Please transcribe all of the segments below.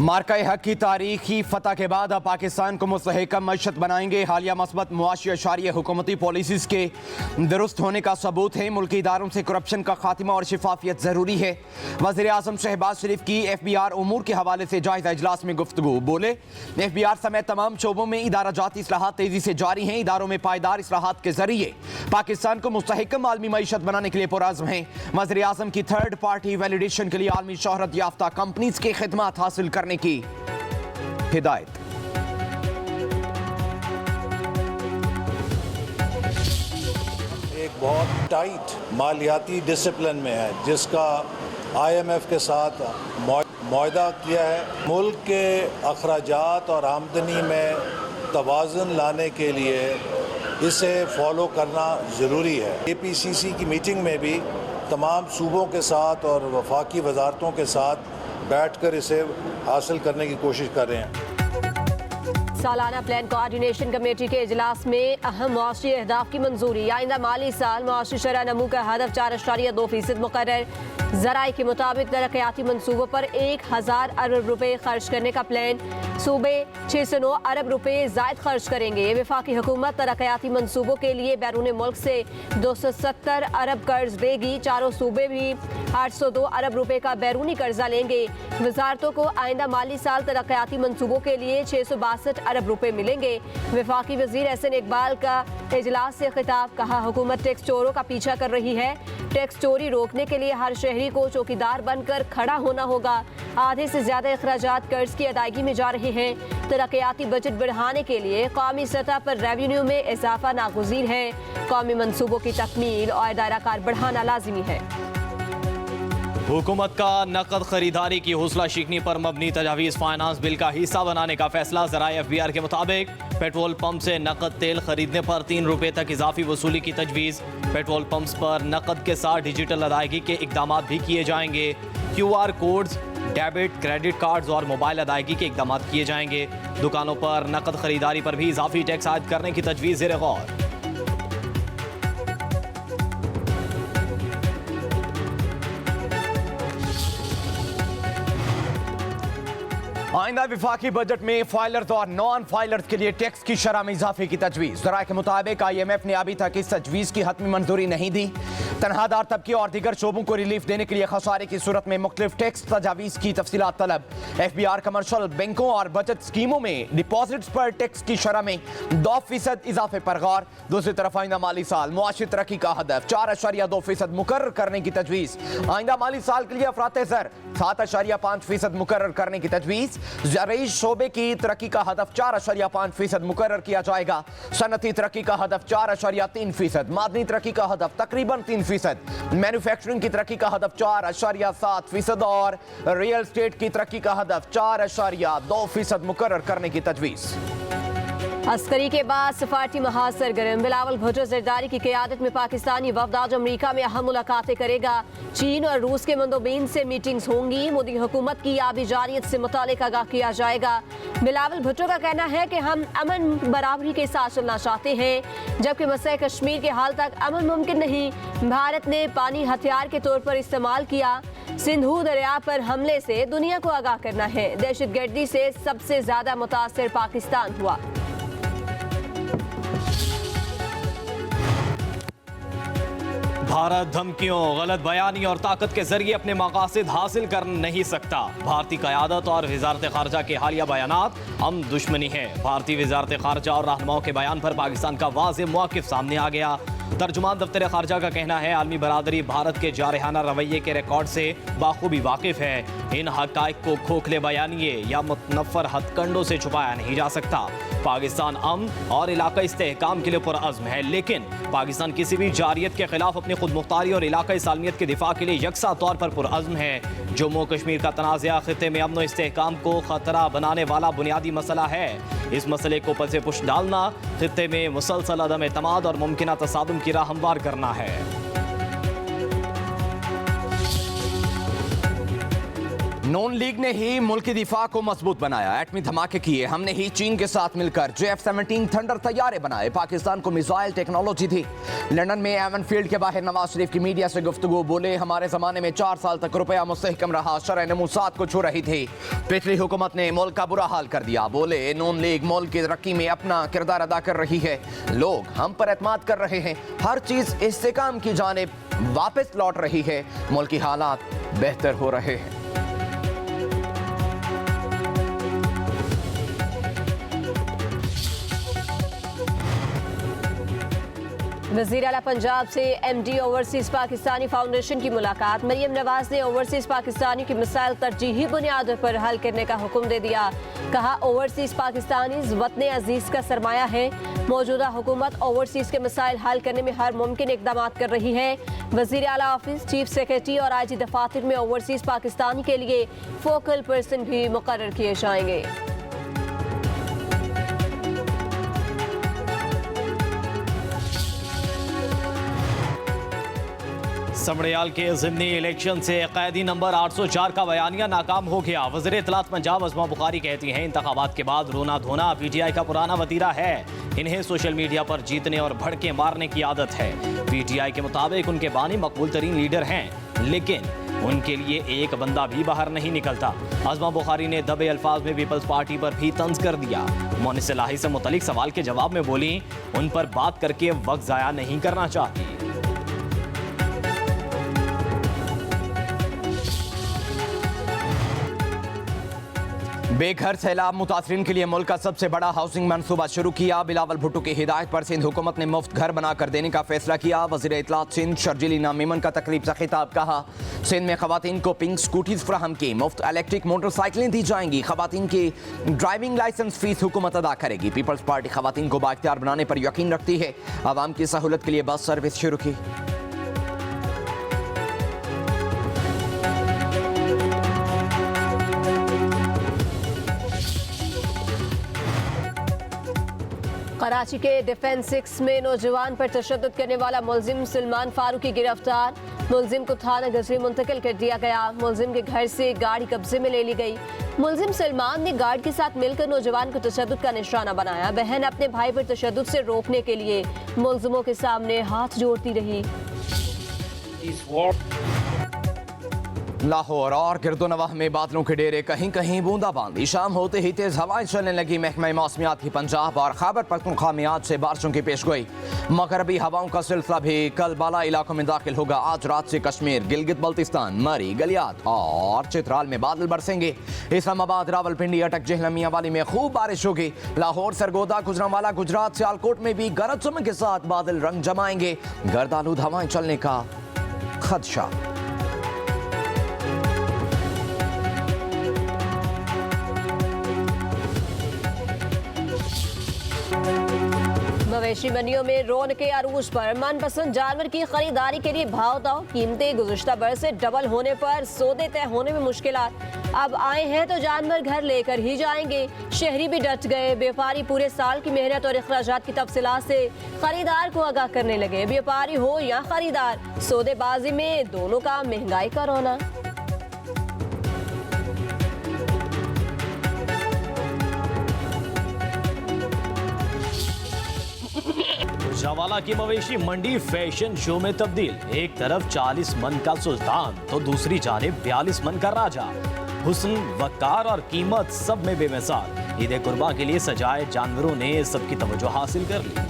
मार्का हक की तारीखी फतह के बाद अब पाकिस्तान को मुस्तहकम मईशत बनाएंगे। हालिया मस्बत मुआशी अशारिय हुकूमती पॉलिसीज़ के दुरुस्त होने का सबूत है। मुल्की इदारों से करप्शन का खात्मा और शिफाफियत ज़रूरी है। वज़ीर आज़म शहबाज शरीफ की FBR उमूर के हवाले से जायज़ा इजलास में गुफ्तगू। बोले, FBR समेत तमाम शोबों में इदारा जाती इस्लाहात तेज़ी से जारी हैं। इदारों में पायदार इस्लाहात के जरिए पाकिस्तान को मुस्तहकम आलमी मईशत बनाने के लिए पुरअज़्म हैं। वज़ीर आज़म की थर्ड पार्टी वैलिडेशन के लिए आलमी शोहरत याफ्ता कंपनीज़ की खिदमत हासिल करने की हिदायत। एक बहुत टाइट मालियाती डिसिप्लिन में है जिसका IMF के साथ मुआहदा किया है। मुल्क के अखराजात और आमदनी में तवाज़ुन लाने के लिए इसे फॉलो करना ज़रूरी है। APCC की मीटिंग में भी तमाम सूबों के साथ और वफाकी वजारतों के साथ बैठकर इसे हासिल करने की कोशिश कर रहे हैं। सालाना प्लान कोऑर्डिनेशन कमेटी के इजलास में अहम मुआशी अहदाफ की मंजूरी। आइंदा माली साल मुआशी शरह नमू का हदफ 4.2% मुकर्रर। ज़राए के मुताबिक तरक्याती मनसूबों पर 1000 अरब रुपए खर्च करने का प्लान। सूबे 609 अरब रुपए जायद खर्च करेंगे। वफाकी हुकूमत तरक्याती मनसूबों के लिए बैरून मुल्क से 270 अरब कर्ज देगी। चारों सूबे भी 802 अरब रुपए का बैरूनी कर्जा लेंगे। वजारतों को आइंदा माली साल तरक्याती मनसूबों के लिए 662 अरब रुपए मिलेंगे। वफाकी वजीर एहसन इकबाल का इजलास से खिताब। कहा, हुकूमत टैक्स चोरों का पीछा कर रही है। टैक्स चोरी रोकने के लिए हर शहरी को चौकीदार बनकर खड़ा होना होगा। आधे से ज्यादा अखराजात कर्ज की अदायगी में जा रहे हैं। तरक्याती बजट बढ़ाने के लिए कौमी सतह पर रेवेन्यू में इजाफा नागुज़ीर है। कौमी मनसूबों की तकमील और दायराकार बढ़ाना लाजिमी है। हुकूमत का नकद खरीदारी की हौसला शिकनी पर मबनी तजावीज़ फाइनेंस बिल का हिस्सा बनाने का फैसला। ज़राए FBR के मुताबिक पेट्रोल पंप से नकद तेल खरीदने पर 3 रुपये तक इजाफी वसूली की तजवीज़। पेट्रोल पंप्स पर नकद के साथ डिजिटल अदायगी के इकदाम भी किए जाएंगे। QR codes, debit, credit cards और मोबाइल अदायगी के इकदाम किए जाएंगे। दुकानों पर नकद खरीदारी पर भी इजाफी टैक्स आयद करने की तजवीज़ ज़ेर गौर। आइंदा विफाकी बजट में फाइलर्स और नॉन फाइलर्स के लिए टैक्स की शरह में इजाफे की तजवीज़। ज़राए के मुताबिक IMF ने अभी तक इस तजवीज़ की हतमी मंजूरी नहीं दी। तनहादार तबके और दीगर शोबों को रिलीफ देने के लिए खसारे की सूरत में मुख्तलिफ टैक्स तजावीज़ की तफसीलात तलब। FBR कमर्शल बैंकों और बचत स्कीमों में डिपॉजिट्स पर टैक्स की शरह में 2% इजाफे पर गौर। दूसरी तरफ आइंदा माली साल मुआशी तरक्की का हदफ 4.2% मुकर्रर करने की तजवीज़। आइंदा माली साल के लिए अफराते ज़र 7.5% मुकर्रर करने की तजवीज़। ज़राई शोबे की तरक्की का हदफ 4.5% मुकर्रर किया जाएगा। सनती तरक्की का हदफ 4.3%, मादनी तरक्की का हदफ तकरीबन 3%, मैन्युफैक्चरिंग की तरक्की का हदफ 4.7% और रियल एस्टेट की तरक्की का हदफ 4.2% मुकर्रर करने की तजवीज़। अस्करी के बाद सफारती महाज सरगर्म। बिलावल भुट्टो जरदारी की क़यादत में पाकिस्तानी वफ़द आज अमरीका में अहम मुलाकातें करेगा। चीन और रूस के मंदोबीन से मीटिंग्स होंगी। मोदी हुकूमत की आबी जारियत से मुतालिक आगाह किया जाएगा। बिलावल भुट्टो का कहना है कि हम अमन बराबरी के साथ चलना चाहते हैं, जबकि मसले कश्मीर के हाल तक अमन मुमकिन नहीं। भारत ने पानी हथियार के तौर पर इस्तेमाल किया। सिंधु दरिया पर हमले से दुनिया को आगाह करना है। दहशतगर्दी से सबसे ज्यादा मुतासर पाकिस्तान हुआ। भारत धमकियों, गलत बयानी और ताकत के जरिए अपने मकासद हासिल कर नहीं सकता। भारतीय क़यादत और वज़ारत ख़ारजा के हालिया बयानात हम दुश्मनी है। भारतीय वज़ारत ख़ारजा और रहनुमाओं के बयान पर पाकिस्तान का वाज़ेह मौक़िफ़ सामने आ गया। तर्जुमान दफ्तर ख़ारजा का कहना है, आलमी बरादरी भारत के जारहाना रवैये के रिकॉर्ड से बाखूबी वाकिफ़ है। इन हक़ाइक़ को खोखले बयानिए या मुतनफ़्फ़र हथकंडों से छुपाया नहीं जा सकता। पाकिस्तान अमन और इलाक़ाई इस्तेहकाम के लिए पुरअज़्म है, लेकिन पाकिस्तान किसी भी जारियत के खिलाफ अपनी खुद मुख्तारी और इलाक़ाई सालमियत के दिफा के लिए यकसा तौर पर पुरअज़्म है। जम्मू कश्मीर का तनाज़ा खित्ते में अमन और इस्तेहकाम को ख़तरा बनाने वाला बुनियादी मसला है। इस मसले को पसे पुश डालना खित्ते में मुसलसल अदम एतमाद और मुमकिन तसादुम की राह हमवार करना है। नून लीग ने ही मुल्क की दिफा को मजबूत बनाया, एटमी धमाके किए, हमने ही चीन के साथ मिलकर JF-17 थंडर तैयारे बनाए, पाकिस्तान को मिसाइल टेक्नोलॉजी थी। लंदन में एवन फील्ड के बाहर नवाज शरीफ की मीडिया से गुफ्तगू, बोले हमारे जमाने में 4 साल तक रुपया मुस्तहकम रहा, शरह नमूसात को छू रही थी, पिछली हुकूमत ने मुल्क का बुरा हाल कर दिया। बोले नून लीग मुल्क की तरक्की में अपना किरदार अदा कर रही है, लोग हम पर एतमाद कर रहे हैं, हर चीज इस्तेकाम की जानिब वापस लौट रही है, मुल्क की हालात बेहतर हो रहे हैं। वज़ीर आला पंजाब से MD ओवरसीज पाकिस्तानी फाउंडेशन की मुलाकात, मरियम नवाज ने ओवरसीज पाकिस्तानी की मिसाइल तरजीही बुनियादों पर हल करने का हुक्म दे दिया। कहा ओवरसीज पाकिस्तानी वतन अजीज का सरमाया है, मौजूदा हुकूमत ओवरसीज के मिसाइल हल करने में हर मुमकिन इकदाम कर रही है। वज़ीर आला ऑफिस, चीफ सेक्रेटरी और IG दफातर में ओवरसीज पाकिस्तानी के लिए फोकल पर्सन भी मुकर्रर किए जाएंगे। समड़ियाल के ज़िमनी इलेक्शन से कैदी नंबर 804 का बयानिया नाकाम हो गया। वज़ीर इत्तलात पंजाब अज़मा बुखारी कहती हैं इंतखाबात के बाद रोना धोना PTI का पुराना वतीरा है, इन्हें सोशल मीडिया पर जीतने और भड़के मारने की आदत है। PTI के मुताबिक उनके बानी मकबूल तरीन लीडर हैं, लेकिन उनके लिए एक बंदा भी बाहर नहीं निकलता। अज़मा बुखारी ने दबे अल्फाज में पीपल्स पार्टी पर भी तंज कर दिया। मोनिस इलाही से मुतलिक सवाल के जवाब में बोली, उन पर बात करके वक्त ज़ाया नहीं करना चाहती। बेघर सैलाब मुतासरीन के लिए मुल्क का सबसे बड़ा हाउसिंग मनसूबा शुरू किया। बिलावल भुट्टो की हिदायत पर सिंध हुकूमत ने मुफ्त घर बनाकर देने का फैसला किया। वज़ीर इत्तलात सिंध शर्जील इनाम का तकरीब से खिताब, कहा सिंध में खवातीन को पिंक स्कूटीज फराहम की, मुफ्त इलेक्ट्रिक मोटरसाइकिलें दी जाएंगी, खवातीन की ड्राइविंग लाइसेंस फीस हुकूमत अदा करेगी। पीपल्स पार्टी खवातीन को बाइख्तियार बनाने पर यकीन रखती है, आवाम की सहूलत के लिए बस सर्विस शुरू की। कराची के डिफेंस 6 में नौजवान पर तशद्दुद करने वाला मुलजिम सलमान फारूकी गिरफ्तार, मुलजिम को थाना गजरी मुंतकिल कर दिया गया। मुलजिम के घर से गाड़ी कब्जे में ले ली गई। मुलजिम सलमान ने गार्ड के साथ मिलकर नौजवान को तशद्दुद का निशाना बनाया। बहन अपने भाई पर तशद्दुद से रोकने के लिए मुलजिमों के सामने हाथ जोड़ती रही। लाहौर और गिरदोनवाह में बादलों के डेरे, कहीं कहीं बूंदाबांदी, शाम होते ही तेज हवाएं चलने लगी। महकमा मौसमियात की पंजाब और खैबर पख्तूनख्वा में आज से बारिशों की पेशगोई। मगरबी हवाओं का सिलसिला भी कल बाला इलाकों में दाखिल होगा। आज रात से कश्मीर, गिलगित बल्तिस्तान, मरी, गलियात और चित्राल में बादल बरसेंगे। इस्लामाबाद, रावलपिंडी, अटक, जेहलम, मियांवाली में खूब बारिश होगी। लाहौर, सरगोदा, गुजरांवाला, गुजरात, सियालकोट में भी गरज चमक के साथ बादल रंग जमाएंगे। गर्दालूद हवाएं चलने का खदशा। मवेशी मंडियों में रौनक अरूज पर, मनपसंद जानवर की खरीदारी के लिए भाव दाव, कीमतें गुज़श्ता बरस से डबल होने पर सौदे तय होने में मुश्किलात। अब आए हैं तो जानवर घर लेकर ही जाएंगे। शहरी भी डट गए। व्यापारी पूरे साल की मेहनत और अखराजात की तफसीलात से खरीदार को आगाह करने लगे। व्यापारी हो या खरीदार, सौदेबाजी में दोनों का महंगाई का रोना। गुजरांवाला की मवेशी मंडी फैशन शो में तब्दील। एक तरफ 40 मन का सुल्तान तो दूसरी जानिब 42 मन का राजा। हुस्न, वकार और कीमत सब में बेमिसाल। ईद कुर्बा के लिए सजाए जानवरों ने सबकी तवज्जो हासिल कर ली।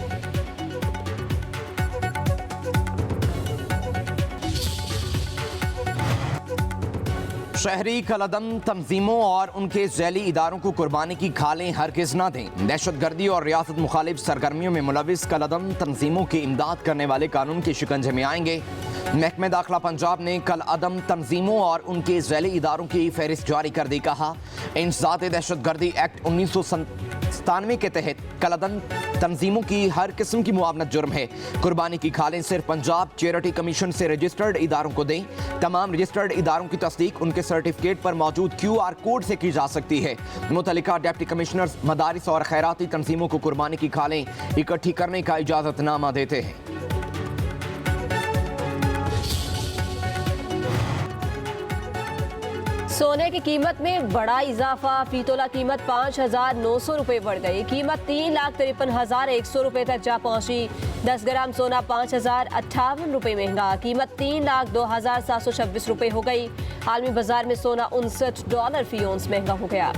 शहरी कलदम तंजीमों और उनके झैली इदारों को कुर्बानी की खालें हरगिज़ ना दें। दहशतगर्दी और रियासत मुखालिफ सरगर्मियों में मुलविस कलदम तंजीमों की इमदाद करने वाले कानून के शिकंजे में आएंगे। महकमा दाखिला पंजाब ने कल अदम तंजीमों और उनके झैली इदारों की फहरिस्त जारी कर दी। कहा इंसदाद दहशतगर्दी एक्ट 1997 के तहत कलदम तंजीमों की हर किस्म की मुआवनत जुर्म है। कुर्बानी की खालें सिर्फ पंजाब चैरिटी कमीशन से रजिस्टर्ड इदारों को दें। तमाम रजिस्टर्ड इदारों की तस्दीक उनके सर्टिफिकेट पर मौजूद QR कोड से की जा सकती है। मुतल्लिका डिप्टी कमिश्नर्स मदारिस और खैराती तंजीमों को कुर्बानी की खालें इकट्ठी करने का इजाजतनामा देते हैं। सोने की कीमत में बड़ा इजाफा, फी तोला कीमत 5,900 रुपये बढ़ गई। कीमत 3,53,100 रुपये तक जा पहुंची। 10 ग्राम सोना 5,058 रुपये महंगा, कीमत 3,02,726 रुपये हो गई। आलमी बाजार में सोना $59 फी औंस महंगा हो गया।